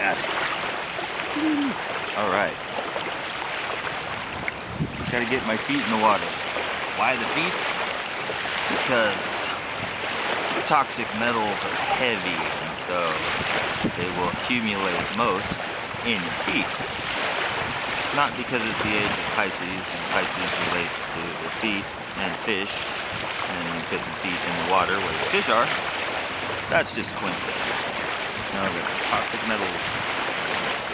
at it. All right. Gotta get my feet in the water. Why the feet? Because toxic metals are heavy, and so they will accumulate most in your feet. Not because it's the age of Pisces, and Pisces relates to the feet and fish, and you put the feet in the water where the fish are. That's just coincidence. Now the toxic metals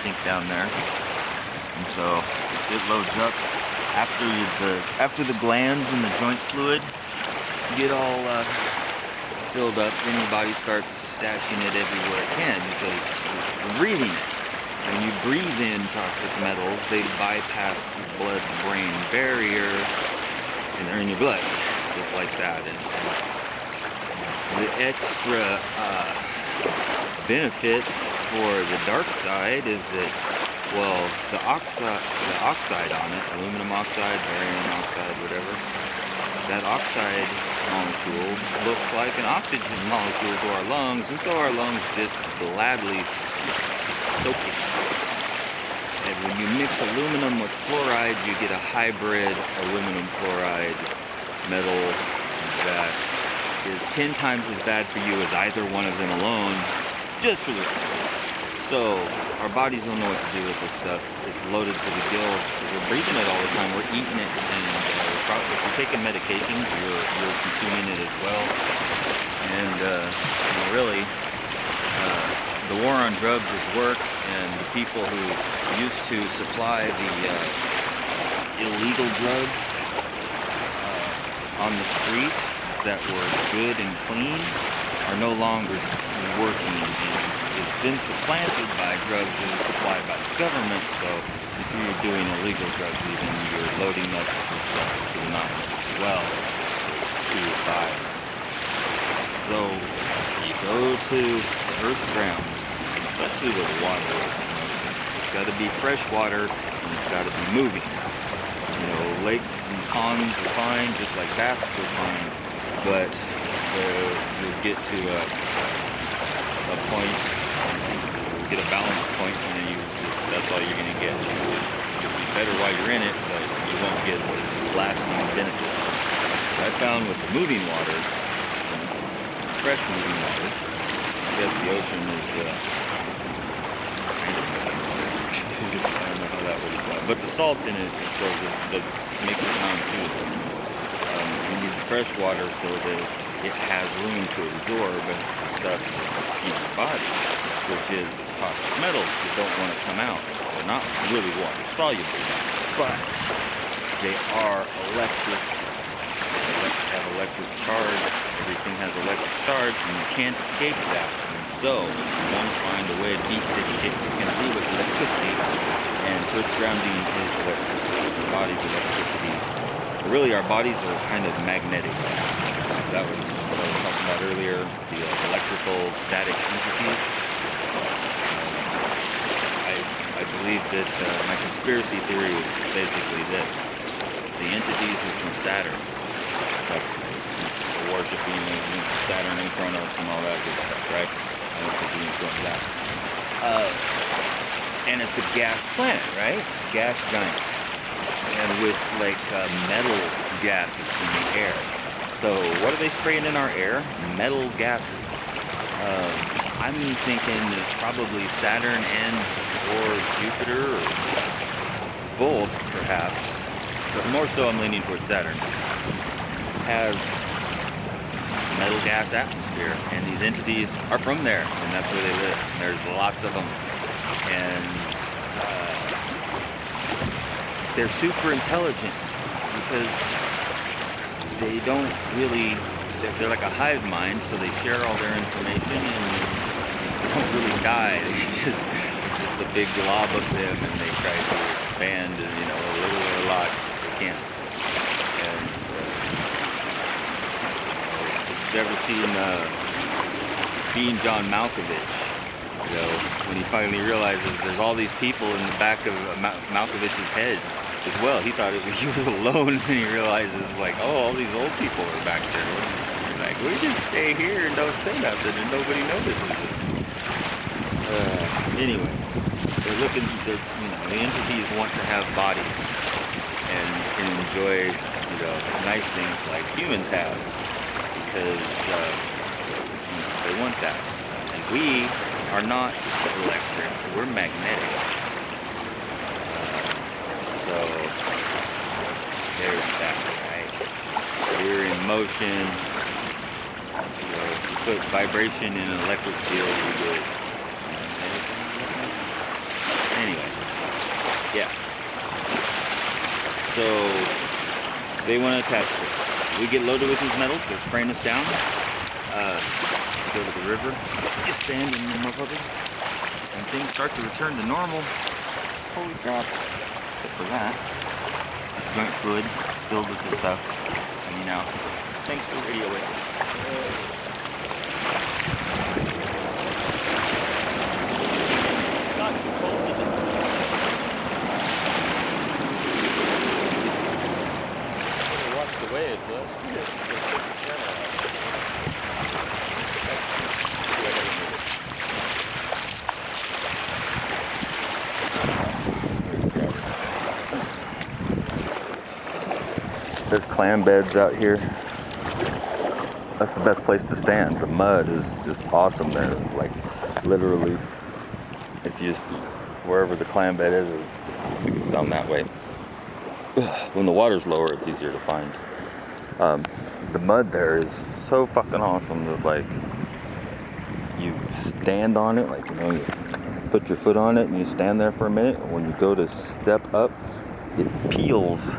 sink down there, and so it loads up after the glands and the joint fluid get all filled up. Then your body starts stashing it everywhere it can because you're breathing it. When you breathe in toxic metals, they bypass your blood-brain barrier, and they're in your blood, just like that. And the extra benefit for the dark side is that, well, the oxide on it, aluminum oxide, barium oxide, whatever, that oxide molecule looks like an oxygen molecule to our lungs, and so our lungs just gladly soak it. And when you mix aluminum with fluoride, you get a hybrid aluminum fluoride metal that is 10 times as bad for you as either one of them alone, just for the So our bodies don't know what to do with this stuff. It's loaded to the gills. We're breathing it all the time. We're eating it, and if you're taking medications, you're consuming it as well. And really, the war on drugs is work, and the people who used to supply the illegal drugs on the street that were good and clean are no longer working, and it's been supplanted by drugs that are supplied by the government. So if you're doing illegal drugs, even you're loading up with stuff to the nines as well to your thighs. So you go to the earth ground, especially where the water is. It's got to be fresh water, and it's got to be moving. You know, lakes and ponds are fine, just like baths are fine, but you'll get to a point, you'll get a balance point, and then that's all you're going to get. It'll be better while you're in it, but you won't get lasting benefits. I found with the moving water, fresh moving water, I guess the ocean is I don't know how that works, but the salt in it makes it non-suitable. You need fresh water so that it has room to absorb the stuff that's in your body, which is these toxic metals that don't want to come out. They're not really water soluble, but they are electric. They have electric charge. Everything has electric charge, and you can't escape that. And so you want to find a way to beat this shit. It's going to be with electricity, and earth grounding is electricity. The body's electricity. Really, our bodies are kind of magnetic. That was what I was talking about earlier, the electrical static entities. I believe that my conspiracy theory was basically this. The entities are from Saturn. That's worshiping Saturn and Kronos and all that good stuff, right? I don't think we influence that. And it's a gas planet, right? Gas giant. And with like metal gases in the air. So what are they spraying in our air? Metal gases. I'm thinking it's probably Saturn and or Jupiter, or both perhaps, but more so I'm leaning towards Saturn, has metal gas atmosphere, and these entities are from there, and that's where they live. And there's lots of them, and they're super intelligent because they don't really, they're like a hive mind, so they share all their information and they don't really die. It's a big glob of them, and they try to expand, you know, a little or a lot if they can. And if you've ever seen Being John Malkovich, you know, when he finally realizes there's all these people in the back of Malkovich's head as well. He thought he was alone, and then he realizes, like, oh, all these old people are back there. He's like, we just stay here and don't say nothing, and nobody notices us. Anyway, the entities want to have bodies and can enjoy, nice things like humans have because they want that. And we are not electric; we're magnetic. So there's that, right? We're in motion. If you put vibration in an electric field, you get. Anyway, yeah. So they want to attach to us. We get loaded with these metals. They're spraying us down. Go to the river. You stand in the motherfucker, and things start to return to normal. Holy crap! Except for that, joint fluid filled with this stuff. Thanks for radio waves. The waves, There's clam beds out here. That's the best place to stand. The mud is just awesome there. Like literally, wherever the clam bed is, I think it's down that way. When the water's lower, it's easier to find. The mud there is so fucking awesome that like you stand on it, you put your foot on it and you stand there for a minute. When you go to step up, it peels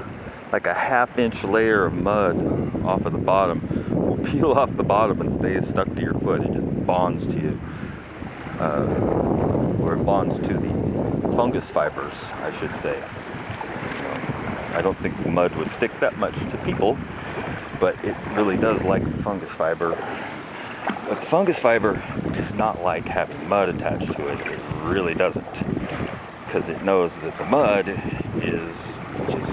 like a half-inch layer of mud off of the bottom. Will peel off the bottom and stays stuck to your foot. It just bonds to you, or it bonds to the fungus fibers, I should say. I don't think the mud would stick that much to people, but it really does like the fungus fiber. But the fungus fiber does not like having mud attached to it. It really doesn't, because it knows that the mud is just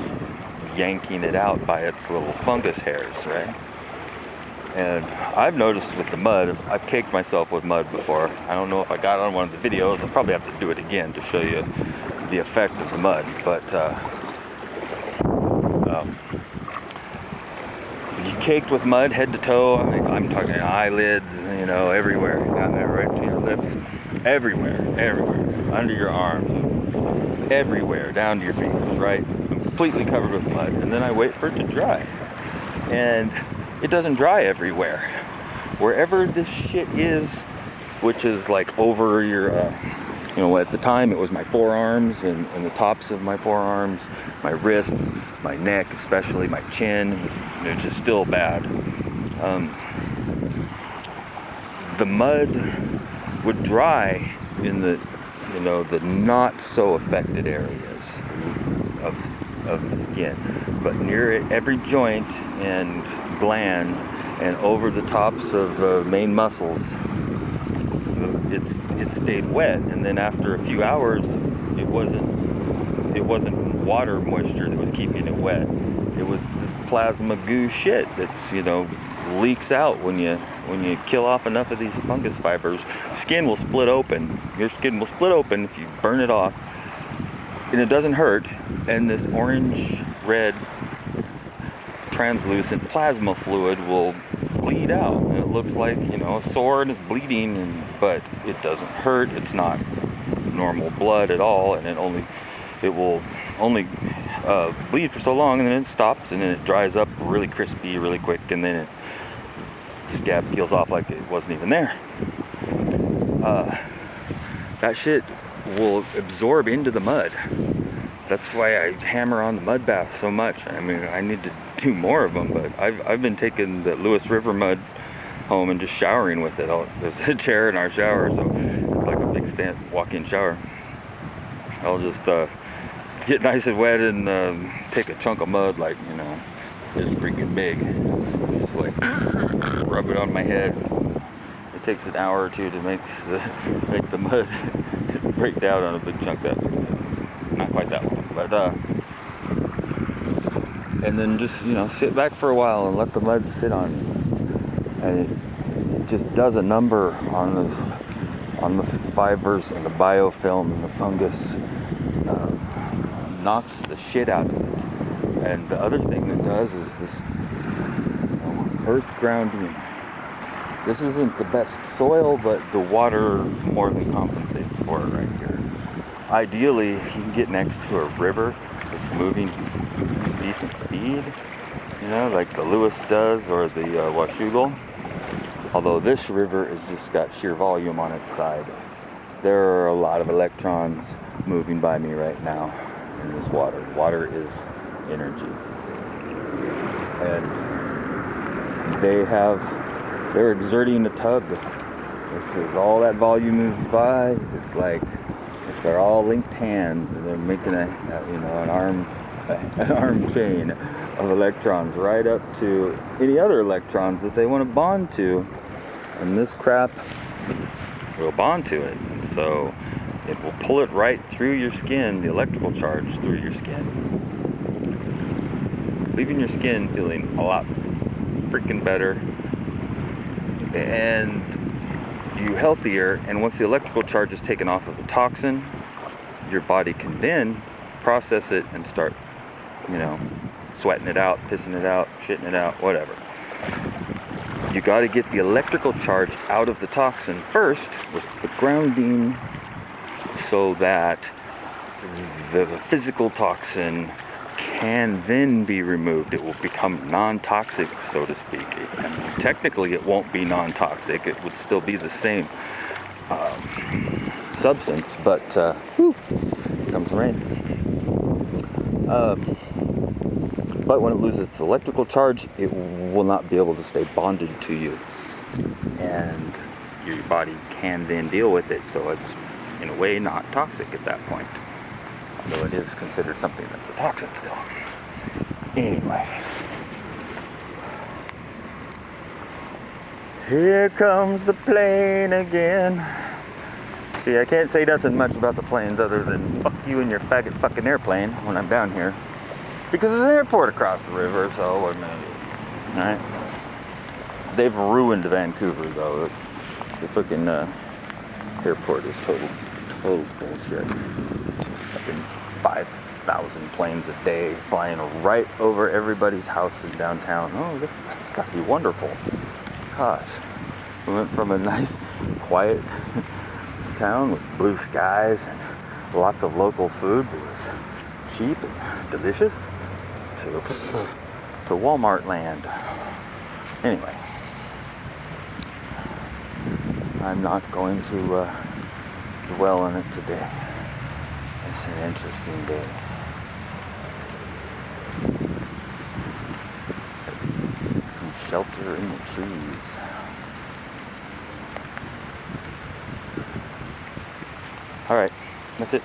yanking it out by its little fungus hairs, right? And I've noticed with the mud, I've caked myself with mud before. I don't know if I got on one of the videos. I'll probably have to do it again to show you the effect of the mud, but you caked with mud head to toe. I'm talking eyelids, everywhere, down there, right to your lips, everywhere, under your arms, everywhere, down to your fingers, right? I'm completely covered with mud, and then I wait for it to dry, and it doesn't dry everywhere. Wherever this shit is, which is like over your, at the time it was my forearms and the tops of my forearms, my wrists, my neck, especially my chin, it's just still bad. The mud would dry in the not so affected areas of skin, but near every joint and gland and over the tops of main muscles, it stayed wet. And then after a few hours, it wasn't water moisture that was keeping it wet. It was this plasma goo shit that's leaks out when you kill off enough of these fungus fibers. Skin will split open. Your skin will split open if you burn it off, and it doesn't hurt. And this orange red translucent plasma fluid will bleed out, and it looks like a sore and it's bleeding, but it doesn't hurt. It's not normal blood at all, and it will only bleed for so long, and then it stops, and then it dries up really crispy really quick, and then the scab peels off like it wasn't even there. That shit will absorb into the mud. That's why I hammer on the mud bath so much. I mean, I need to do more of them, but I've been taking the Lewis River mud home and just showering with it. There's a chair in our shower, so it's like a big walk-in shower. I'll just get nice and wet and take a chunk of mud, it's freaking big. Just rub it on my head. It takes an hour or two to make the mud break down on a big chunk that big. So not quite that long, but and then just sit back for a while and let the mud sit on you, and it just does a number on on the fibers and the biofilm and the fungus. Knocks the shit out of it. And the other thing it does is this earth grounding. This isn't the best soil, but the water more than compensates for it right here. Ideally, if you can get next to a river that's moving decent speed, like the Lewis does or the Washougal. Although this river has just got sheer volume on its side. There are a lot of electrons moving by me right now in this water. Water is energy. And they're exerting a tug. As all that volume moves by, it's like if they're all linked hands and they're making an arm chain of electrons right up to any other electrons that they want to bond to, and this crap will bond to it. And so it will pull it right through your skin, the electrical charge through your skin, leaving your skin feeling a lot freaking better and you healthier. And once the electrical charge is taken off of the toxin, your body can then process it and start, sweating it out, pissing it out, shitting it out, whatever. You got to get the electrical charge out of the toxin first with the grounding, so that the physical toxin can then be removed. It will become non-toxic, so to speak. Technically, it won't be non-toxic. It would still be the same substance, but here comes the rain. But when it loses its electrical charge, it will not be able to stay bonded to you, and your body can then deal with it. So it's, in a way, not toxic at that point, although it is considered something that's a toxin still. Anyway, here comes the plane again. See, I can't say nothing much about the planes other than fuck you and your faggot fucking airplane when I'm down here, because there's an airport across the river. So what am I gonna do? All right. They've ruined Vancouver though. The fucking airport is total bullshit. Fucking 5,000 planes a day flying right over everybody's house in downtown. Oh, that's got to be wonderful. Gosh, we went from a nice, quiet town with blue skies and lots of local food that was cheap and delicious to Walmart land. Anyway, I'm not going to dwell on it today. It's an interesting day. Seek some shelter in the trees. All right, that's it.